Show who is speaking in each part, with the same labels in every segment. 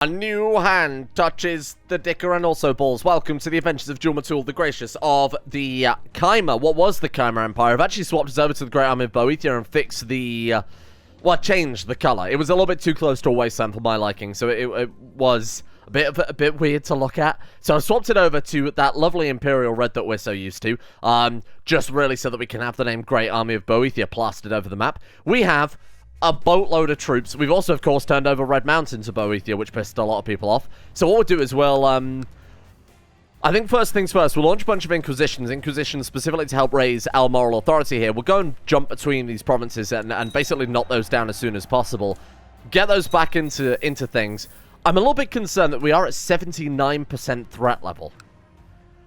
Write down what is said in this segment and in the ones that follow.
Speaker 1: A new hand touches the dicker and also balls. Welcome to the adventures of Julmatul the Gracious of the Chimer. What was the Chimer Empire? I've actually swapped us over to the Great Army of Boethia and fixed the... well, changed the colour. It was a little bit too close to a wasteland for my liking, so it was a bit weird to look at. So I swapped it over to that lovely Imperial red that we're so used to, just really so that we can have the name Great Army of Boethia plastered over the map. We have a boatload of troops. We've also, of course, turned over Red Mountain to Boethia, which pissed a lot of people off. So what we'll do is we'll, I think first things first, we'll launch a bunch of Inquisitions specifically to help raise our moral authority here. We'll go and jump between these provinces and basically knock those down as soon as possible. Get those back into things. I'm a little bit concerned that we are at 79% threat level.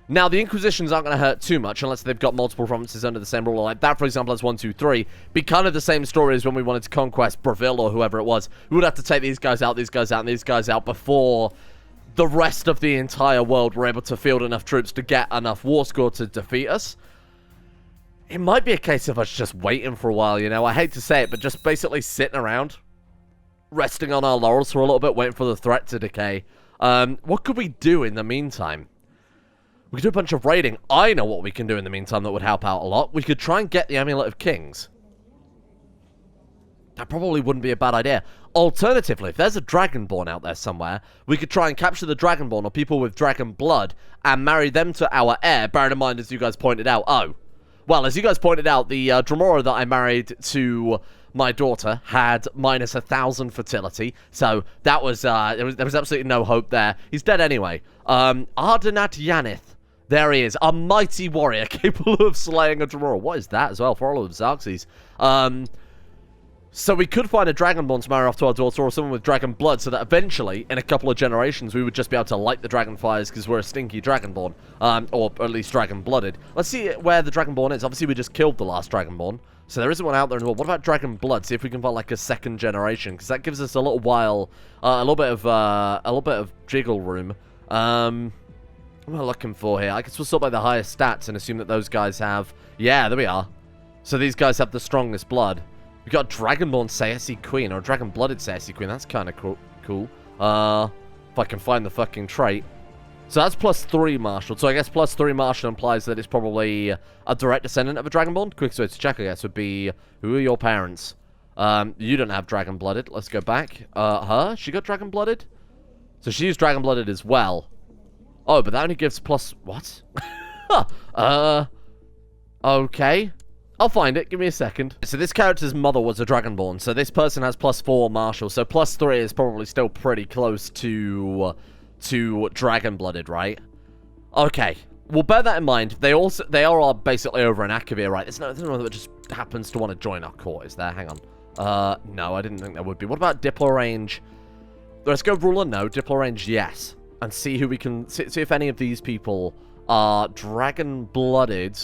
Speaker 1: Now, the Inquisitions aren't going to hurt too much unless they've got multiple provinces under the same ruler. Like that, for example, has 1, 2, 3. Be kind of the same story as when we wanted to conquest Breville or whoever it was. We would have to take these guys out, and these guys out before the rest of the entire world were able to field enough troops to get enough war score to defeat us. It might be a case of us just waiting for a while, you know. I hate to say it, but just basically sitting around, resting on our laurels for a little bit, waiting for the threat to decay. What could we do in the meantime? We could do a bunch of raiding. I know what we can do in the meantime that would help out a lot. We could try and get the Amulet of Kings. That probably wouldn't be a bad idea. Alternatively, if there's a Dragonborn out there somewhere, we could try and capture the Dragonborn or people with dragon blood and marry them to our heir, bearing in mind, as you guys pointed out, as you guys pointed out, the Dremora that I married to my daughter had minus 1,000 fertility, so that was, there was absolutely no hope there. He's dead anyway. Ardenat Yanith. There he is, a mighty warrior capable of slaying a Dremora. What is that as well? For all of Xerxes. So we could find a Dragonborn to marry off to our daughter or someone with dragon blood so that eventually, in a couple of generations, we would just be able to light the dragon fires because we're a stinky Dragonborn. Or at least dragon-blooded. Let's see where the Dragonborn is. Obviously, we just killed the last Dragonborn. So there isn't one out there in the world. What about dragon blood? See if we can find like a second generation, because that gives us a little while, a little bit of jiggle room. What am I looking for here? I guess we'll sort by the highest stats and assume that those guys have... yeah, there we are. So these guys have the strongest blood. We've got Dragonborn Saesi Queen, or Dragon-blooded Saesi Queen. That's kind of cool. If I can find the fucking trait. So that's +3 martial. So I guess +3 martial implies that it's probably a direct descendant of a Dragonborn. Quick way to check, I guess, would be... who are your parents? You don't have Dragon-blooded. Let's go back. Her? She got Dragon-blooded? So she's Dragon-blooded as well. Oh, but that only gives plus... what? Okay. I'll find it. Give me a second. So this character's mother was a Dragonborn. So this person has +4 martial. So +3 is probably still pretty close to Dragon-blooded, right? Okay. We'll bear that in mind. They are basically over in Akavir, right? There's no one that just happens to want to join our court, is there? Hang on. No, I didn't think there would be. What about Diplo range? Let's go ruler, no. Diplo range, yes. And see who we can... see if any of these people are dragon-blooded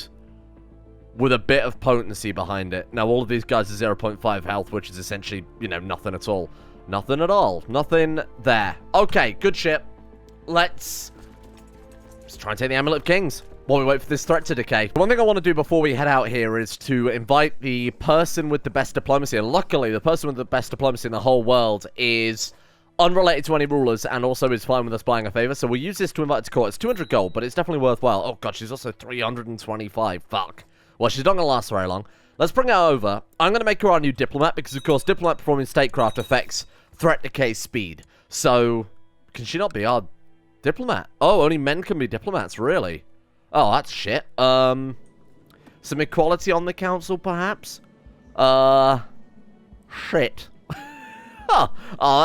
Speaker 1: with a bit of potency behind it. Now, all of these guys are 0.5 health, which is essentially, you know, nothing at all. Nothing at all. Nothing there. Okay, good shit. Let's try and take the Amulet of Kings while we wait for this threat to decay. One thing I want to do before we head out here is to invite the person with the best diplomacy. And luckily, the person with the best diplomacy in the whole world is... unrelated to any rulers, and also is fine with us buying a favor. So we'll use this to invite to court. It's 200 gold, but it's definitely worthwhile. Oh god, she's also 325. Fuck. Well, she's not going to last very long. Let's bring her over. I'm going to make her our new diplomat, because of course, diplomat performing statecraft affects threat decay speed. So, can she not be our diplomat? Oh, only men can be diplomats, really? Oh, that's shit. Some equality on the council, perhaps? Shit. Oh,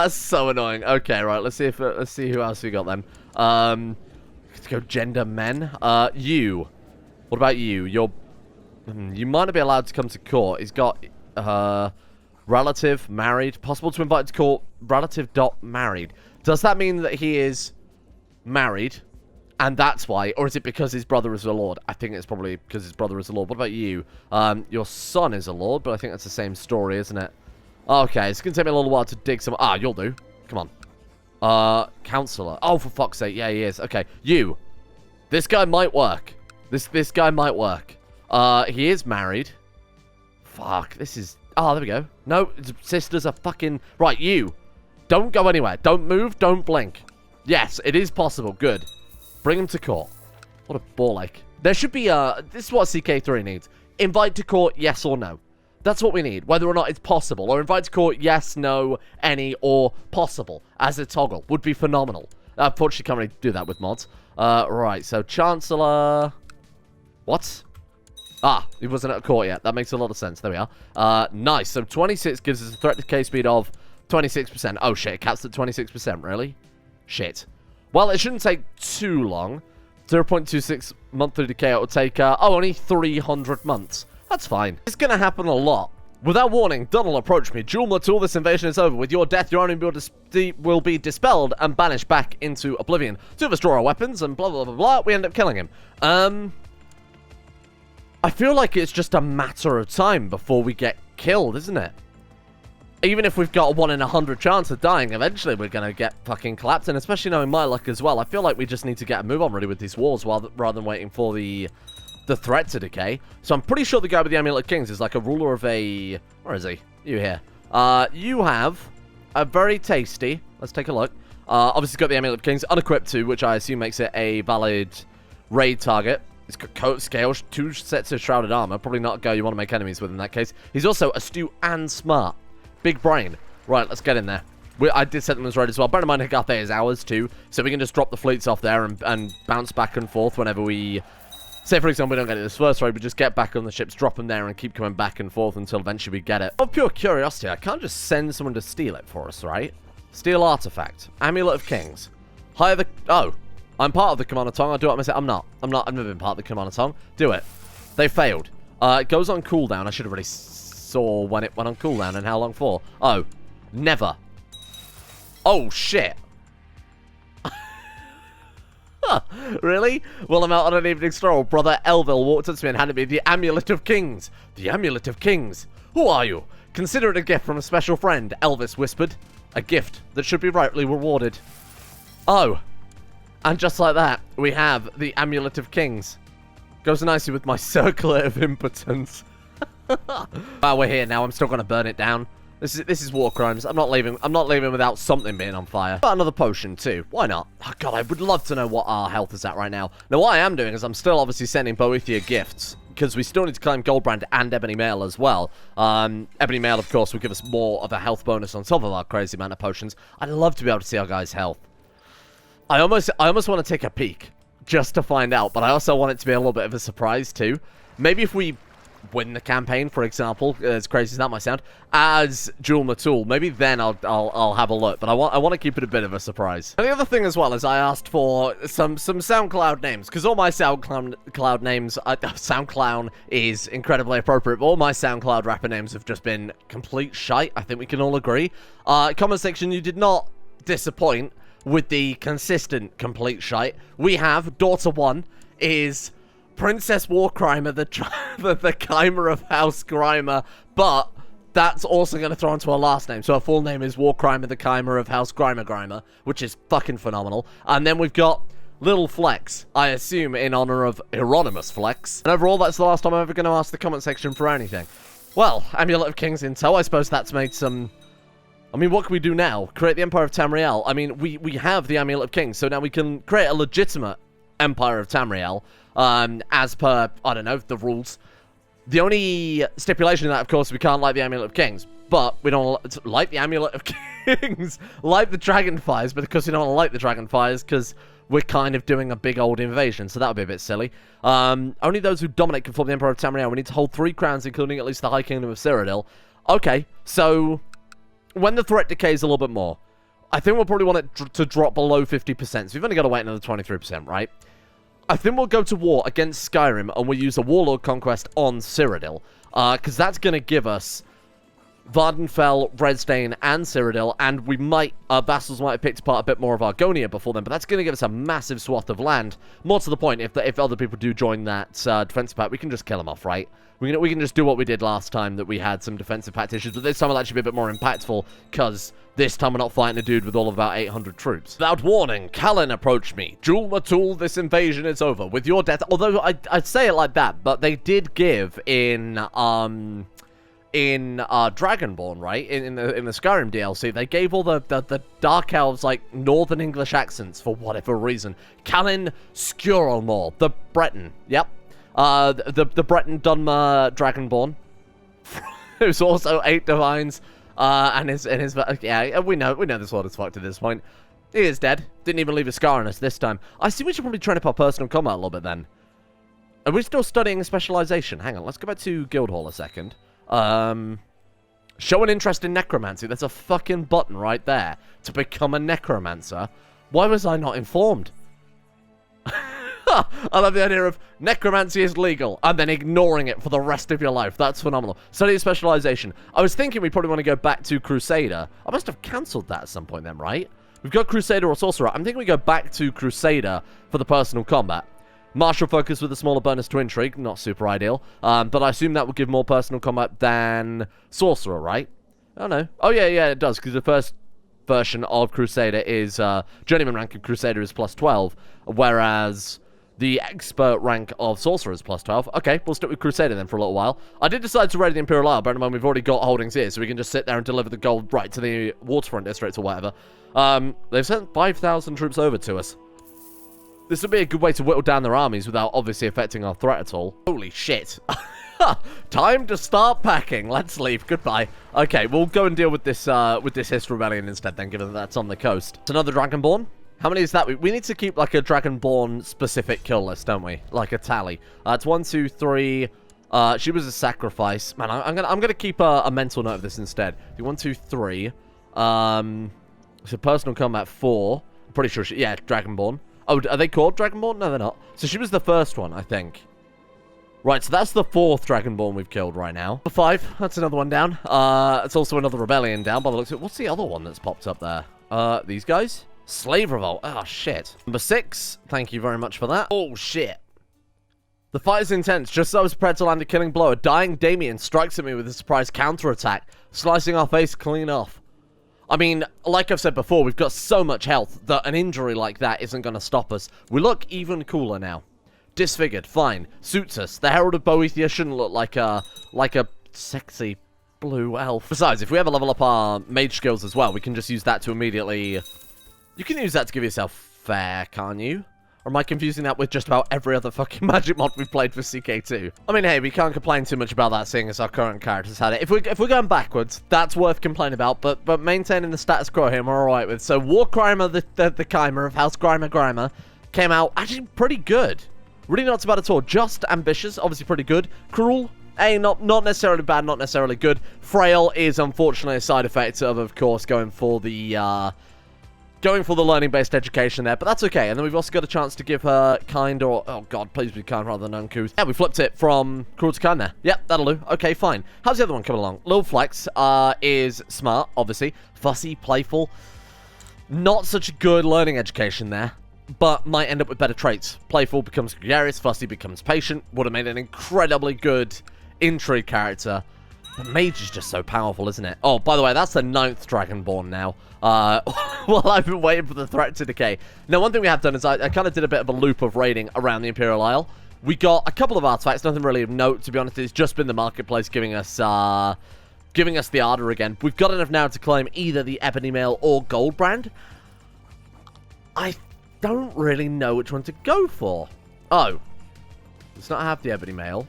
Speaker 1: that's so annoying. Okay, right. Let's see who else we got then. Let's go gender men. You. What about you? You might not be allowed to come to court. He's got relative married. Possible to invite to court. Relative dot married. Does that mean that he is married, and that's why, or is it because his brother is a lord? I think it's probably because his brother is a lord. What about you? Your son is a lord, but I think that's the same story, isn't it? Okay, it's going to take me a little while to dig some... ah, you'll do. Come on. Counselor. Oh, for fuck's sake. Yeah, he is. Okay, you. This guy might work. This guy might work. He is married. Fuck, this is... oh, there we go. No, his sisters are fucking... right, you. Don't go anywhere. Don't move. Don't blink. Yes, it is possible. Good. Bring him to court. What a ball ache. There should be this is what CK3 needs. Invite to court, yes or no. That's what we need. Whether or not it's possible. Or invite to court, yes, no, any, or possible. As a toggle. Would be phenomenal. Unfortunately, can't really do that with mods. Right, so Chancellor... What? Ah, he wasn't at court yet. That makes a lot of sense. There we are. Nice. So 26 gives us a threat decay speed of 26%. Oh, shit. It caps at 26%. Really? Shit. Well, it shouldn't take too long. 0.26 monthly decay. It will take, only 300 months. That's fine. It's going to happen a lot. Without warning, Donald approached me. Duel Matul, this invasion is over. With your death, your enemy will be dispelled and banished back into oblivion. Two of us draw our weapons and blah, blah, blah, blah. We end up killing him. I feel like it's just a matter of time before we get killed, isn't it? Even if we've got a 1 in 100 chance of dying, eventually we're going to get fucking collapsed. And especially knowing my luck as well, I feel like we just need to get a move on really with these wars rather than waiting for the threat to decay. So I'm pretty sure the guy with the Amulet of Kings is like a ruler of a... Where is he? You here. You have a very tasty... Let's take a look. Obviously got the Amulet of Kings unequipped too, which I assume makes it a valid raid target. He's got coat, scales, 2 sets of shrouded armor. Probably not a guy you want to make enemies with in that case. He's also astute and smart. Big brain. Right, let's get in there. I did set them as raid as well. Bear in mind, Gothic is ours too, so we can just drop the fleets off there and bounce back and forth whenever we... Say, for example, we don't get it this first raid, we just get back on the ships, drop them there, and keep coming back and forth until eventually we get it. Of pure curiosity, I can't just send someone to steal it for us, right? Steal artifact. Amulet of Kings. Hire the... Oh. I'm part of the Command of Tongue. I'll do it myself. I'm not. I've never been part of the Command of Tongue. Do it. They failed. It goes on cooldown. I should have already saw when it went on cooldown and how long for. Oh. Never. Oh, shit. Really? Well, I'm out on an evening stroll. Brother Elville walked up to me and handed me the Amulet of Kings. The Amulet of Kings. Who are you? Consider it a gift from a special friend, Elvis whispered. A gift that should be rightly rewarded. Oh. And just like that, we have the Amulet of Kings. Goes nicely with my circlet of impotence. Well, we're here now. I'm still going to burn it down. This is war crimes. I'm not leaving without something being on fire. Got another potion too. Why not? Oh god, I would love to know what our health is at right now. Now what I am doing is I'm still obviously sending Boethia gifts, because we still need to claim Goldbrand and Ebony Mail as well. Ebony Mail, of course, will give us more of a health bonus on top of our crazy amount of potions. I'd love to be able to see our guys' health. I almost want to take a peek just to find out, but I also want it to be a little bit of a surprise too. Maybe if we win the campaign, for example, as crazy as that might sound, as Duel Matul, maybe then I'll have a look. But I want to keep it a bit of a surprise. And the other thing as well is I asked for some SoundCloud names, because all my SoundCloud names, SoundCloud is incredibly appropriate, but all my SoundCloud rapper names have just been complete shite. I think we can all agree. Comment section, you did not disappoint with the consistent complete shite. We have Daughter 1 is Princess War Grimer, the Chimer of House Grimer, but that's also going to throw into her last name. So her full name is War Grimer, the Chimer of House Grimer, which is fucking phenomenal. And then we've got Little Flex, I assume in honor of Hieronymus Flex. And overall, that's the last time I'm ever going to ask the comment section for anything. Well, Amulet of Kings in tow. I suppose that's made some... I mean, what can we do now? Create the Empire of Tamriel. I mean, we have the Amulet of Kings, so now we can create a legitimate Empire of Tamriel, as per, I don't know, the rules. The only stipulation in that, of course, we can't light the Amulet of Kings, but we don't light the Amulet of Kings, light the Dragonfires, but of course we don't want to light the Dragonfires, because we're kind of doing a big old invasion, so that would be a bit silly. Only those who dominate can form the Empire of Tamriel. We need to hold 3 crowns, including at least the High Kingdom of Cyrodiil. Okay, so... when the threat decays a little bit more, I think we'll probably want it to drop below 50%. So we've only got to wait another 23%, right? I think we'll go to war against Skyrim, and we'll use a Warlord Conquest on Cyrodiil. Because that's going to give us Vardenfell, Redstein, and Cyrodiil, and we might, our vassals might have picked apart a bit more of Argonia before then, but that's going to give us a massive swath of land. More to the point, if other people do join that defensive pact, we can just kill them off, right? We can just do what we did last time, that we had some defensive pact issues, but this time it'll actually be a bit more impactful, because this time we're not fighting a dude with all of about 800 troops. Without warning, Callan approached me. Duel Matul, this invasion is over. With your death, although I'd say it like that, but they did give in in Dragonborn, right? In the Skyrim DLC, they gave all the Dark Elves, like, Northern English accents for whatever reason. Callan Skjorelmore, the Breton, yep. The Breton Dunmer Dragonborn, who's also 8 divines, and his yeah, we know this world is fucked at this point. He is dead. Didn't even leave a scar on us this time. I see we should probably train up our personal combat a little bit then. Are we still studying specialization? Hang on, let's go back to Guildhall a second. Show an interest in necromancy. There's a fucking button right there to become a necromancer. Why was I not informed? I love the idea of necromancy is legal and then ignoring it for the rest of your life. That's phenomenal. Study specialization. I was thinking we probably want to go back to Crusader. I must have cancelled that at some point then, right? We've got Crusader or Sorcerer. I'm thinking we go back to Crusader for the personal combat. Martial focus with a smaller bonus to intrigue. Not super ideal. But I assume that would give more personal combat than Sorcerer, right? Oh, no. Oh, yeah, it does. Because the first version of Crusader is... Journeyman rank of Crusader is plus 12. Whereas the expert rank of Sorcerer is plus 12. Okay, we'll stick with Crusader then for a little while. I did decide to raid the Imperial Isle. Bear in mind, we've already got holdings here. So we can just sit there and deliver the gold right to the waterfront districts or whatever. They've sent 5,000 troops over to us. This would be a good way to whittle down their armies without obviously affecting our threat at all. Holy shit. Time to start packing. Let's leave. Goodbye. Okay, we'll go and deal with this Hist rebellion instead then, given that that's on the coast. It's another Dragonborn. How many is that? We need to keep like a Dragonborn specific kill list, don't we? Like a tally. It's 1, 2, 3. She was a sacrifice. Man, I'm gonna keep a mental note of this instead. 1, 2, 3. So personal combat 4. I'm pretty sure yeah, Dragonborn. Oh, are they called Dragonborn? No, they're not. So she was the first one, I think. Right, so that's the 4th Dragonborn we've killed right now. 5, that's another one down. It's also another rebellion down by the looks of it. What's the other one that's popped up there? These guys? Slave Revolt. Oh, shit. Number 6, thank you very much for that. Oh, shit. The fight is intense. Just as I was prepared to land a killing blow, a dying Damien strikes at me with a surprise counterattack, slicing our face clean off. I mean, like I've said before, we've got so much health that an injury like that isn't going to stop us. We look even cooler now. Disfigured, fine. Suits us. The Herald of Boethia shouldn't look like a sexy blue elf. Besides, if we ever level up our mage skills as well, we can just use that to immediately... You can use that to give yourself fair, can't you? Or am I confusing that with just about every other fucking magic mod we've played for CK2? I mean, hey, we can't complain too much about that, seeing as our current characters had it. If we're going backwards, that's worth complaining about, but maintaining the status quo here, I'm alright with. So, Bog Grimer the Chimer of House Grimer came out actually pretty good. Really not so bad at all. Just ambitious, obviously pretty good. Cruel, not necessarily bad, not necessarily good. Frail is unfortunately a side effect of course, going for the learning-based education there, but that's okay. And then we've also got a chance to give her kind or... Oh, God, please be kind rather than uncouth. Yeah, we flipped it from cruel to kind there. Yep, that'll do. Okay, fine. How's the other one coming along? Lil Flex is smart, obviously. Fussy, playful. Not such a good learning education there, but might end up with better traits. Playful becomes gregarious, fussy becomes patient. Would have made an incredibly good intrigue character. The mage is just so powerful, isn't it? Oh, by the way, that's the 9th Dragonborn now. Well, I've been waiting for the threat to decay. Now, one thing we have done is I kind of did a bit of a loop of raiding around the Imperial Isle. We got a couple of artifacts, nothing really of note, to be honest. It's just been the marketplace giving us the Ardor again. We've got enough now to claim either the Ebony Mail or Goldbrand. I don't really know which one to go for. Oh. Does not have the Ebony Mail.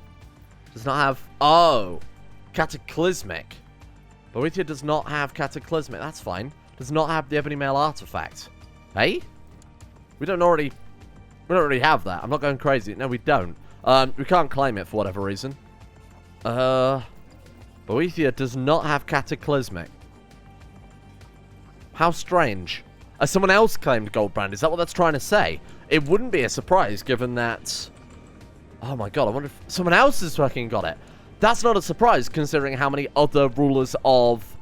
Speaker 1: Does not have... Oh. Cataclysmic. Boethia does not have Cataclysmic. That's fine. Does not have the Ebony Mail artifact. Hey? We don't already have that. I'm not going crazy. No, we don't. We can't claim it for whatever reason. Boethia does not have Cataclysmic. How strange. Has someone else claimed Goldbrand? Is that what that's trying to say? It wouldn't be a surprise given that... Oh my god, I wonder if someone else has fucking got it. That's not a surprise, considering how many other rulers of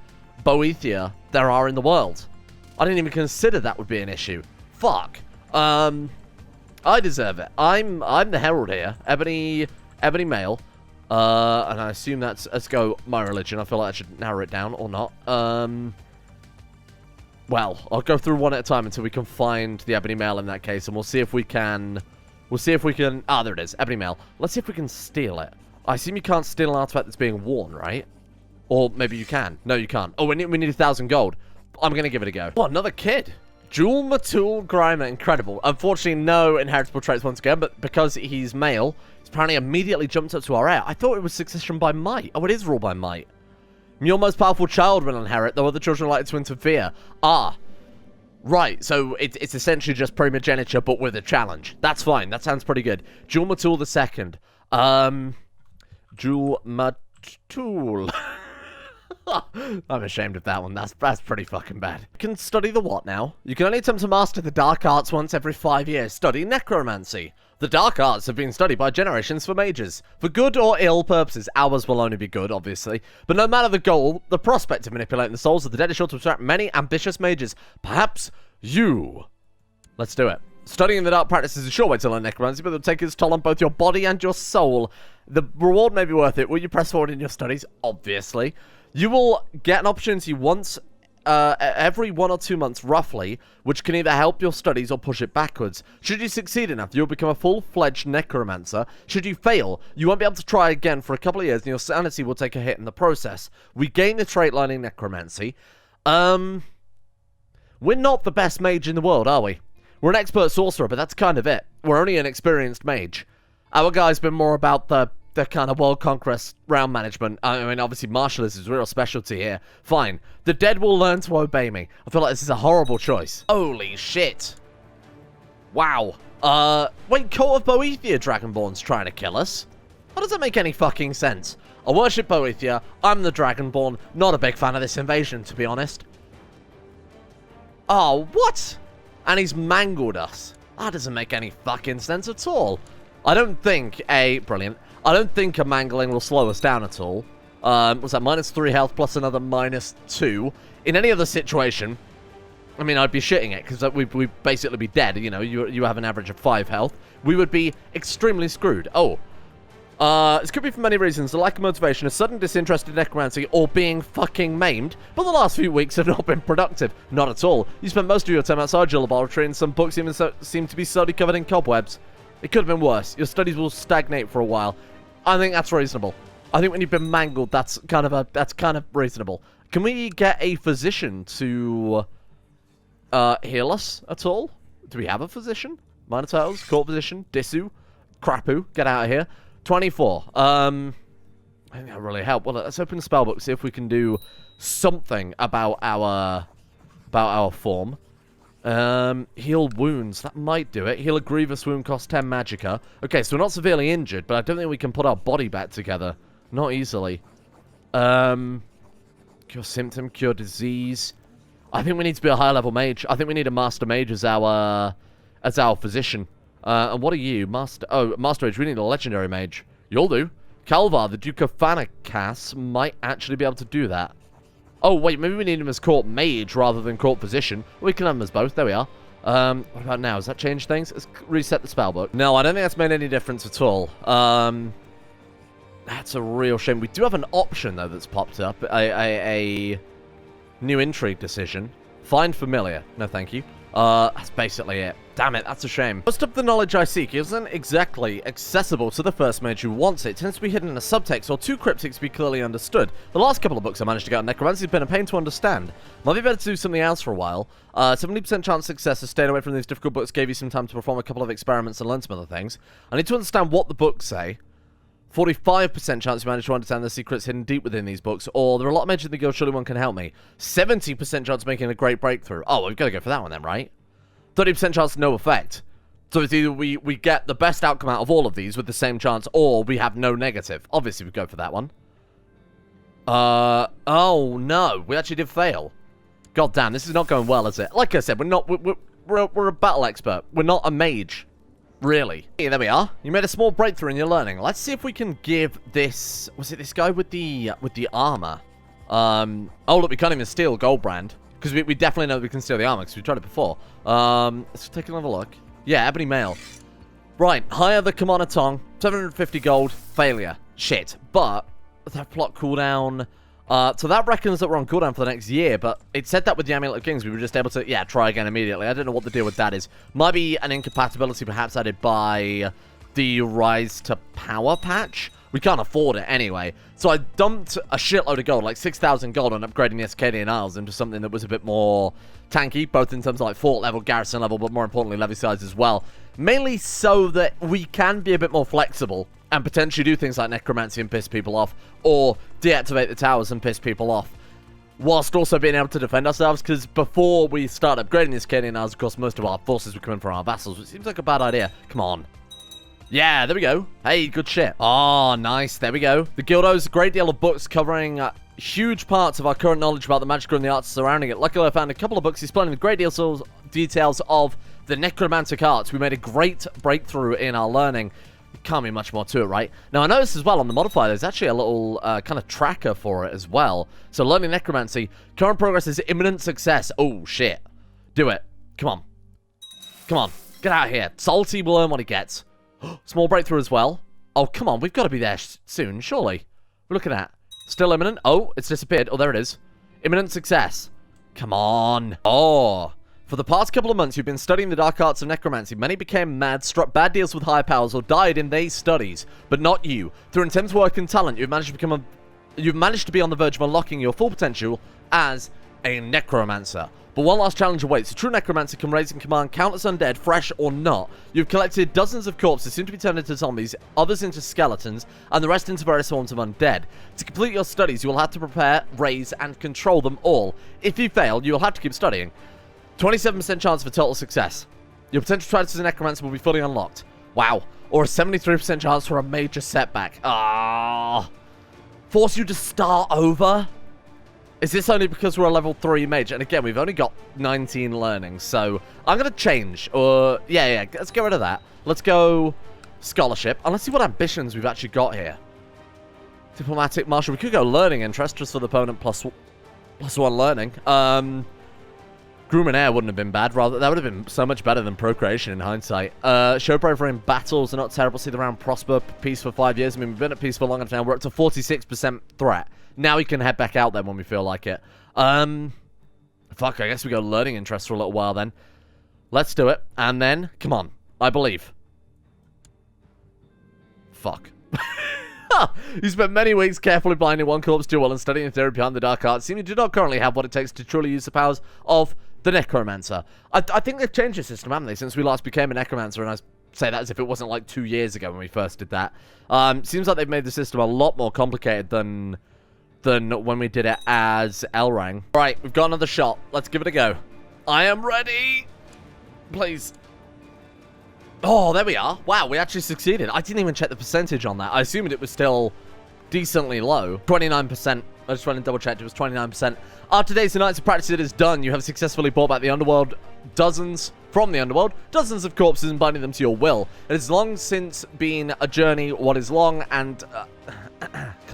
Speaker 1: Boethia there are in the world. I didn't even consider that would be an issue. Fuck. I deserve it. I'm the herald here. Ebony Mail. And I assume that's... Let's go my religion. I feel like I should narrow it down, or not. Well, I'll go through one at a time until we can find the Ebony Mail in that case, and we'll see if we can... Ah, there it is. Ebony Mail. Let's see if we can steal it. I assume you can't steal an artifact that's being worn, right? Or maybe you can. No, you can't. Oh, we need 1,000 gold. I'm going to give it a go. Oh, another kid. Bog Grimer, incredible. Unfortunately, no inheritable traits once again, but because he's male, he's apparently immediately jumped up to our heir. I thought it was succession by might. Oh, it is rule by might. Your most powerful child will inherit, though other children are likely to interfere. Ah. Right, so it's essentially just primogeniture, but with a challenge. That's fine. That sounds pretty good. Julmatul II. Julmatul. I'm ashamed of that one. That's pretty fucking bad. You can study the what now? You can only attempt to master the dark arts once every 5 years. Study necromancy. The dark arts have been studied by generations for mages. For good or ill purposes. Ours will only be good, obviously. But no matter the goal, the prospect of manipulating the souls of the dead is sure to attract many ambitious mages. Perhaps you. Let's do it. Studying the dark practice is a sure way to learn necromancy, but it'll take its toll on both your body and your soul. The reward may be worth it. Will you press forward in your studies? Obviously. You will get an opportunity once every 1 or 2 months, roughly, which can either help your studies or push it backwards. Should you succeed enough, you'll become a full-fledged necromancer. Should you fail, you won't be able to try again for a couple of years, and your sanity will take a hit in the process. We gain the trait learning necromancy. We're not the best mage in the world, are we? We're an expert sorcerer, but that's kind of it. We're only an experienced mage. Our guy's been more about the kind of world conquest realm management. I mean, obviously, martial is his real specialty here. Fine. The dead will learn to obey me. I feel like this is a horrible choice. Holy shit. Wow. Wait, Cult of Boethia Dragonborn's trying to kill us? How does that make any fucking sense? I worship Boethia. I'm the Dragonborn. Not a big fan of this invasion, to be honest. Oh, what? And he's mangled us. That doesn't make any fucking sense at all. I don't think brilliant. I don't think a mangling will slow us down at all. Was that -3 health plus another -2? In any other situation, I mean, I'd be shitting it, because we'd basically be dead. You know, you have an average of 5 health. We would be extremely screwed. Oh. This could be for many reasons. The lack of motivation, a sudden disinterest in necromancy, or being fucking maimed. But the last few weeks have not been productive. Not at all. You spent most of your time outside your laboratory, and some books even seem to be slowly covered in cobwebs. It could have been worse. Your studies will stagnate for a while. I think that's reasonable. I think when you've been mangled, that's kind of reasonable. Can we get a physician to heal us at all? Do we have a physician? Minor Turtles, Court Physician, Disu, Crapu, get out of here. 24. I think that'll really help. Well, let's open the spellbook, see if we can do something about our form. Heal wounds. That might do it. Heal a grievous wound, costs 10 magicka. Okay, so we're not severely injured, but I don't think we can put our body back together. Not easily. Cure symptom, cure disease. I think we need to be a higher level mage. I think we need a master mage as our physician. And what are you? Master mage. We need a legendary mage. You'll do. Calvar, the Duke of Fanakas, might actually be able to do that. Oh, wait, maybe we need him as court mage rather than court physician. We can have them as both. There we are. What about now? Does that change things? Let's reset the spellbook. No, I don't think that's made any difference at all. That's a real shame. We do have an option, though, that's popped up. A new intrigue decision. Find familiar. No, thank you. That's basically it. Damn it, that's a shame. Most of the knowledge I seek isn't exactly accessible to the first mage who wants it. It tends to be hidden in a subtext or too cryptic to be clearly understood. The last couple of books I managed to get on necromancy have been a pain to understand. Might be better to do something else for a while. 70% chance of success of staying away from these difficult books gave you some time to perform a couple of experiments and learn some other things. I need to understand what the books say. 45% chance you manage to understand the secrets hidden deep within these books, or there are a lot of mages in the guild, surely one can help me. 70% chance of making a great breakthrough. Oh, we've got to go for that one then, right? 30% chance no effect. So it's either we get the best outcome out of all of these with the same chance, or we have no negative. Obviously, we go for that one. Oh no, we actually did fail. God damn, this is not going well, is it? Like I said, we're a battle expert. We're not a mage. Really. Hey, there we are. You made a small breakthrough in your learning. Let's see if we can give this... Was it this guy with the armor? Oh, look, we can't even steal Goldbrand. Because we definitely know that we can steal the armor, because we tried it before. Let's take another look. Yeah, Ebony Mail. Right, hire the Commander Tongue. 750 gold. Failure. Shit. But, that plot cooldown... so that reckons that we're on cooldown for the next year, but it said that with the Amulet of Kings, we were just able to, yeah, try again immediately. I don't know what the deal with that is. Might be an incompatibility perhaps added by the Rise to Power patch, We can't afford it anyway. So I dumped a shitload of gold, like 6,000 gold, on upgrading the Acadian Isles into something that was a bit more tanky, both in terms of like fort level, garrison level, but more importantly, levy size as well. Mainly so that we can be a bit more flexible and potentially do things like necromancy and piss people off, or deactivate the towers and piss people off, whilst also being able to defend ourselves, because before we start upgrading the Acadian Isles, of course, most of our forces would come in from our vassals, which seems like a bad idea. Come on. Yeah, there we go. Hey, good shit. Oh, nice. There we go. The Guild owes a great deal of books covering huge parts of our current knowledge about the magic and the arts surrounding it. Luckily, I found a couple of books explaining the great deals of details of the necromantic arts. We made a great breakthrough in our learning. Can't be much more to it, right? Now, I noticed as well on the modifier, there's actually a little kind of tracker for it as well. So, learning necromancy. Current progress is imminent success. Oh, shit. Do it. Come on. Come on. Get out of here. Salty will learn what he gets. Small breakthrough as well. Oh, come on. We've got to be there soon, surely. We're looking at. Still imminent. Oh, it's disappeared. Oh, there it is. Imminent success. Come on. Oh. For the past couple of months, you've been studying the dark arts of necromancy. Many became mad, struck bad deals with higher powers, or died in these studies. But not you. Through intense work and talent, you've managed to be on the verge of unlocking your full potential as a necromancer. But one last challenge awaits. A true necromancer can raise and command countless undead, fresh or not. You've collected dozens of corpses, soon to be turned into zombies, others into skeletons, and the rest into various forms of undead. To complete your studies, you will have to prepare, raise, and control them all. If you fail, you will have to keep studying. 27% chance for total success. Your potential tries as a necromancer will be fully unlocked. Wow. Or a 73% chance for a major setback. Ah. Force you to start over? Is this only because we're a level 3 mage? And again, we've only got 19 learning, so I'm going to change. Yeah, let's get rid of that. Let's go scholarship. And let's see what ambitions we've actually got here. Diplomatic marshal. We could go learning interest just for the opponent plus 1 learning. Groom and heir wouldn't have been bad. Rather, that would have been so much better than procreation in hindsight. Show bravery in battles are not terrible. See the round prosper. Peace for 5 years. I mean, we've been at peace for long enough now. We're up to 46% threat. Now we can head back out then when we feel like it. Fuck, I guess we go learning interest for a little while then. Let's do it. And then, come on. I believe. Fuck. You spent many weeks carefully blinding one corpse duel and studying the theory behind the dark arts. Seem you do not currently have what it takes to truly use the powers of the necromancer. I think they've changed the system, haven't they, since we last became a necromancer, and I say that as if it wasn't like 2 years ago when we first did that. Seems like they've made the system a lot more complicated than when we did it as Elrang. Right, we've got another shot. Let's give it a go. I am ready. Please. Oh, there we are. Wow, we actually succeeded. I didn't even check the percentage on that. I assumed it was still decently low. 29%. I just went and double-checked. It was 29%. After days and nights of practice, it is done. You have successfully brought back the underworld. Dozens of corpses and binding them to your will. It has long since been a journey. What is long and...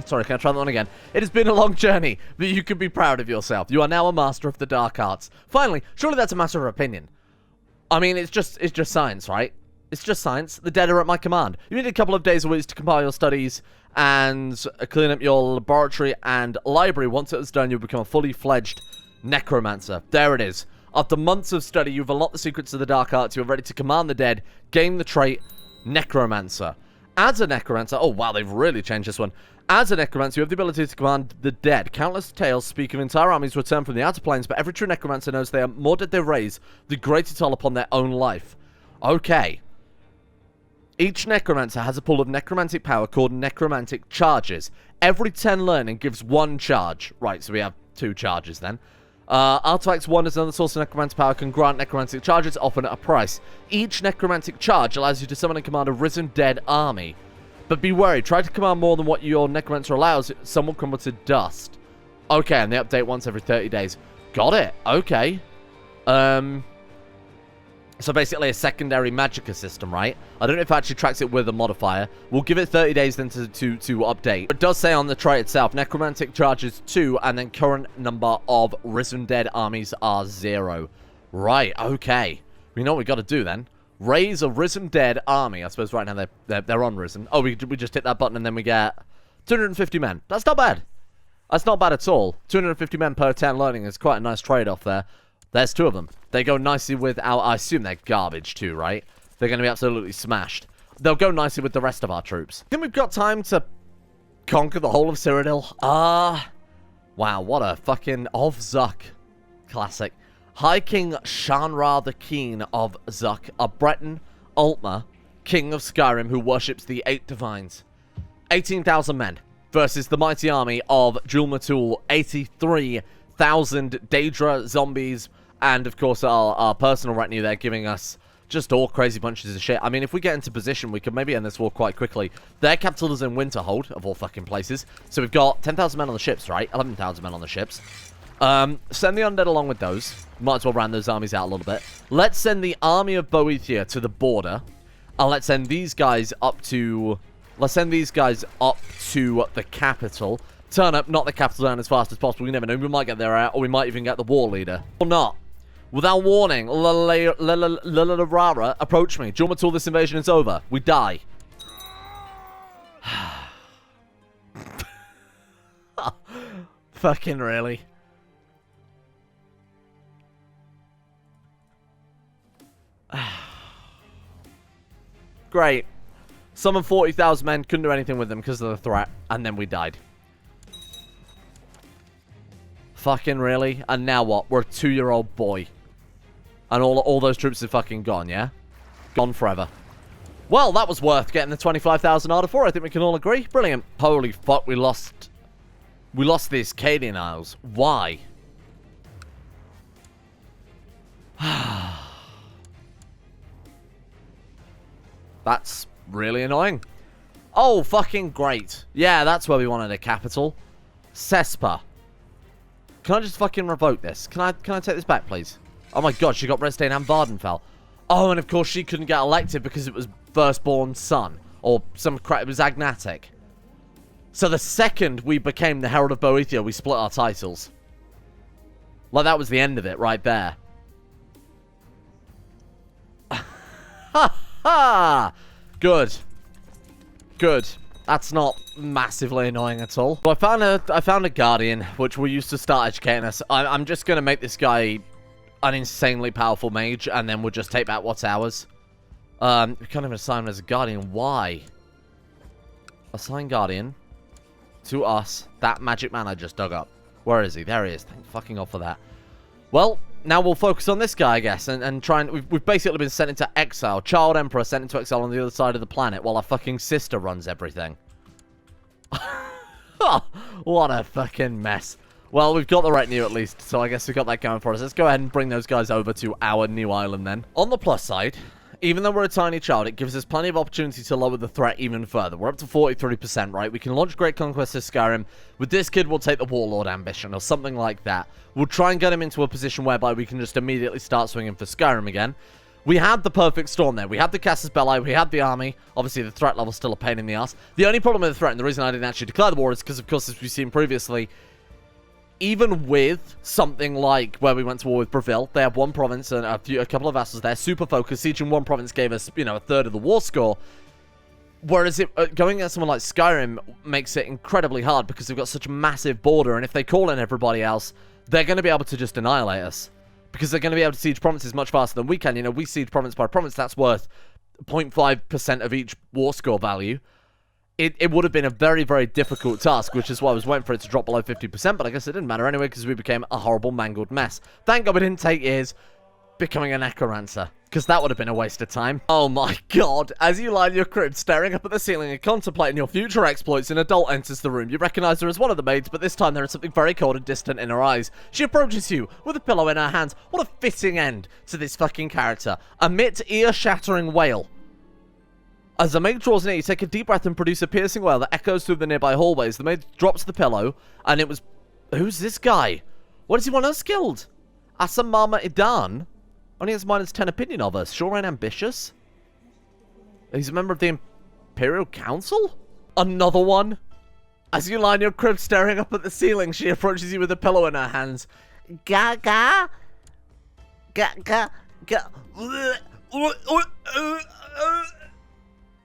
Speaker 1: Sorry, can I try that one again? It has been a long journey, but you can be proud of yourself. You are now a master of the dark arts. Finally, surely that's a matter of opinion. I mean, it's just science, right? It's just science. The dead are at my command. You need a couple of days a week to compile your studies and clean up your laboratory and library. Once it is done, you'll become a fully fledged necromancer. There it is. After months of study, you've unlocked the secrets of the dark arts. You're ready to command the dead. Gain the trait necromancer. As a necromancer... Oh, wow, they've really changed this one. As a necromancer, you have the ability to command the dead. Countless tales speak of entire armies return from the outer planes, but every true necromancer knows they are more dead they raise, the greater toll upon their own life. Okay. Each necromancer has a pool of necromantic power called necromantic charges. Every 10 learning gives 1 charge. Right, so we have 2 charges then. Artifacts 1 is another source of necromantic power, can grant necromantic charges, often at a price. Each necromantic charge allows you to summon and command a risen dead army. But be wary, try to command more than what your necromancer allows, some will crumble to dust. Okay, and they update once every 30 days. Got it, okay. So basically a secondary magicka system, right? I don't know if it actually tracks it with a modifier. We'll give it 30 days then to update. It does say on the trait itself, necromantic charges 2, and then current number of risen dead armies are 0. Right, okay. We know what we got to do then. Raise a risen dead army. I suppose right now they're unrisen. Oh, we just hit that button and then we get 250 men. That's not bad. That's not bad at all. 250 men per 10 learning is quite a nice trade-off there. There's 2 of them. They go nicely with our... I assume they're garbage too, right? They're going to be absolutely smashed. They'll go nicely with the rest of our troops. I think we've got time to Conquer the whole of Cyrodiil. Wow, what a fucking of Zuck classic. High King Shanra the Keen of Zuck, a Breton Altmer, King of Skyrim, who worships the 8 divines. 18,000 men versus the mighty army of Julmatul, 83,000 Daedra zombies, and of course our personal retinue there giving us just all crazy bunches of shit. I mean, if we get into position, we could maybe end this war quite quickly. Their capital is in Winterhold, of all fucking places. So we've got 10,000 men on the ships, right? 11,000 men on the ships. Send the Undead along with those. Might as well round those armies out a little bit. Let's send the army of Boethia to the border. And let's send these guys up to... Let's send these guys up to the capital. Turn up, knock the capital down as fast as possible. You never know. We might get there out, or we might even get the war leader. Or not. Without warning, Rara approach me. Julmatul, this invasion is over. We die. Fucking really. Great. Summoned 40,000 men, couldn't do anything with them because of the threat, and then we died. Fucking really? And now what? We're a 2-year-old boy. And all those troops are fucking gone, yeah? Gone forever. Well, that was worth getting the 25,000 Ardor for. I think we can all agree. Brilliant. Holy fuck, we lost the Ascadian Isles. Why? That's really annoying. Oh, fucking great. Yeah, that's where we wanted a capital. Cespa. Can I just fucking revoke this? Can I take this back, please? Oh my god, she got Redstein and Vardenfell. Oh, and of course she couldn't get elected because it was firstborn son. Or some crap, it was agnatic. So the second we became the Herald of Boethia, we split our titles. Like, that was the end of it right there. Ha ha! Good. Good. That's not massively annoying at all. So I found a Guardian, which we used to start educating us. I'm just going to make this guy an insanely powerful mage, and then we'll just take back what's ours. We can't even assign him as a Guardian. Why? Assign Guardian to us. That magic man I just dug up. Where is he? There he is. Thank fucking God for that. Well, now we'll focus on this guy, I guess, and try and... We've basically been sent into exile. Child Emperor sent into exile on the other side of the planet, while our fucking sister runs everything. What a fucking mess. Well, we've got the retinue at least, so I guess we've got that going for us. Let's go ahead and bring those guys over to our new island then. On the plus side, even though we're a tiny child, it gives us plenty of opportunity to lower the threat even further. We're up to 43%, right? We can launch Great Conquest of Skyrim. With this kid, we'll take the Warlord ambition or something like that. We'll try and get him into a position whereby we can just immediately start swinging for Skyrim again. We had the perfect storm there. We had the Casus Belli, we had the army. Obviously, the threat level's still a pain in the ass. The only problem with the threat, and the reason I didn't actually declare the war, is because, of course, as we've seen previously, even with something like where we went to war with Breville, they have one province and a couple of vassals there, super focused. Siege in one province gave us, you know, a third of the war score. Whereas going against someone like Skyrim makes it incredibly hard because they've got such a massive border, and if they call in everybody else, they're going to be able to just annihilate us. Because they're going to be able to siege provinces much faster than we can. You know, we siege province by province, that's worth 0.5% of each war score value. It would have been a very, very difficult task, which is why I was waiting for it to drop below 50%, but I guess it didn't matter anyway, because we became a horrible, mangled mess. Thank God we didn't take years becoming a necromancer, because that would have been a waste of time. Oh my god, as you lie in your crib, staring up at the ceiling and contemplating your future exploits, an adult enters the room. You recognize her as one of the maids, but this time there is something very cold and distant in her eyes. She approaches you with a pillow in her hands. What a fitting end to this fucking character. Emit ear-shattering wail. As the maid draws near, you take a deep breath and produce a piercing wail that echoes through the nearby hallways. The maid drops the pillow, and it was... Who's this guy? What does he want us killed? Asamama Idan? Only has -10 opinion of us. Sure ain't ambitious. He's a member of the Imperial Council? Another one? As you lie in your crib staring up at the ceiling, she approaches you with a pillow in her hands. Gaga? Gaga?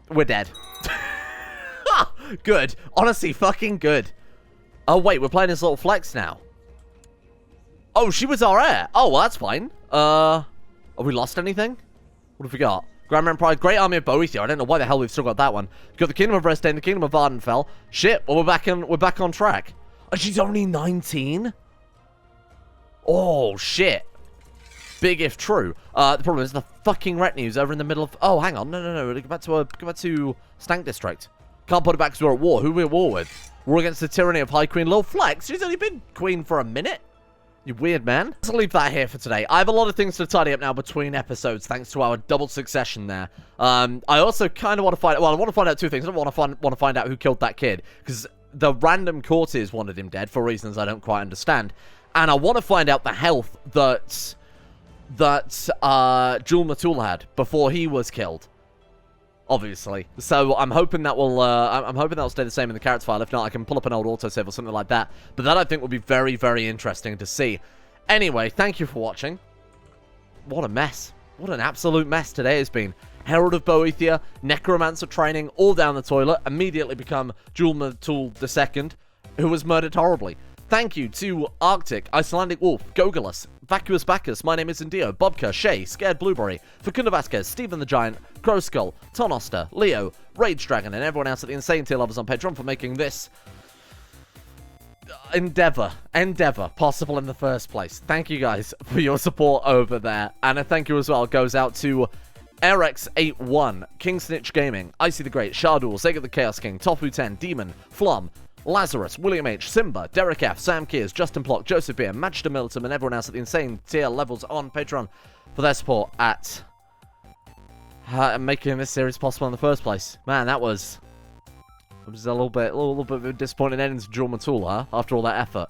Speaker 1: We're dead. Good. Honestly, fucking good. Oh, wait, we're playing this little flex now. Oh, she was our heir. Oh, well, that's fine. Have we lost anything? What have we got? Grimer Empire, Great Army of Boethia. I don't know why the hell we've still got that one. We've got the Kingdom of Restane, the Kingdom of Ardenfell. Shit, well, we're back on track. And she's only 19? Oh, shit. Big if true. The problem is the fucking retinue's over in the middle of... Oh, hang on. No. Go back to Stank District. Can't put it back because we're at war. Who are we at war with? We're against the tyranny of High Queen Lil Flex. She's only been queen for a minute. You weird man. Let's leave that here for today. I have a lot of things to tidy up now between episodes, thanks to our double succession there. I also kind of want to find... Well, I want to find out two things. I want to find out who killed that kid, because the random courtiers wanted him dead for reasons I don't quite understand. And I want to find out the health that Jul Matul had before he was killed. Obviously. So I'm hoping that will stay the same in the character file. If not, I can pull up an old autosave or something like that. But that I think would be very, very interesting to see. Anyway, thank you for watching. What a mess. What an absolute mess today has been. Herald of Boethia, Necromancer training, all down the toilet, immediately become Jul Matul II, who was murdered horribly. Thank you to Arctic, Icelandic Wolf, Gogolus, Vacuous Bacchus, My Name is Indio, Bobka, Shay, Scared Blueberry, Facunda Vasquez, Stephen the Giant, Crow Skull, Tonoster, Leo, Rage Dragon, and everyone else at the Insane Tier Lovers on Patreon for making this endeavor possible in the first place. Thank you guys for your support over there. And a thank you as well goes out to Erex81, King Snitch Gaming, Icy the Great, Shardul, Sega the Chaos King, Tofu 10, Demon, Flum, Lazarus, William H, Simba, Derek F, Sam Kears, Justin Plock, Joseph Beer, Magda Militum, and everyone else at the Insane Tier Levels on Patreon for their support at making this series possible in the first place. Man, that was a little bit of a disappointing ending to Jul Matul, huh? After all that effort.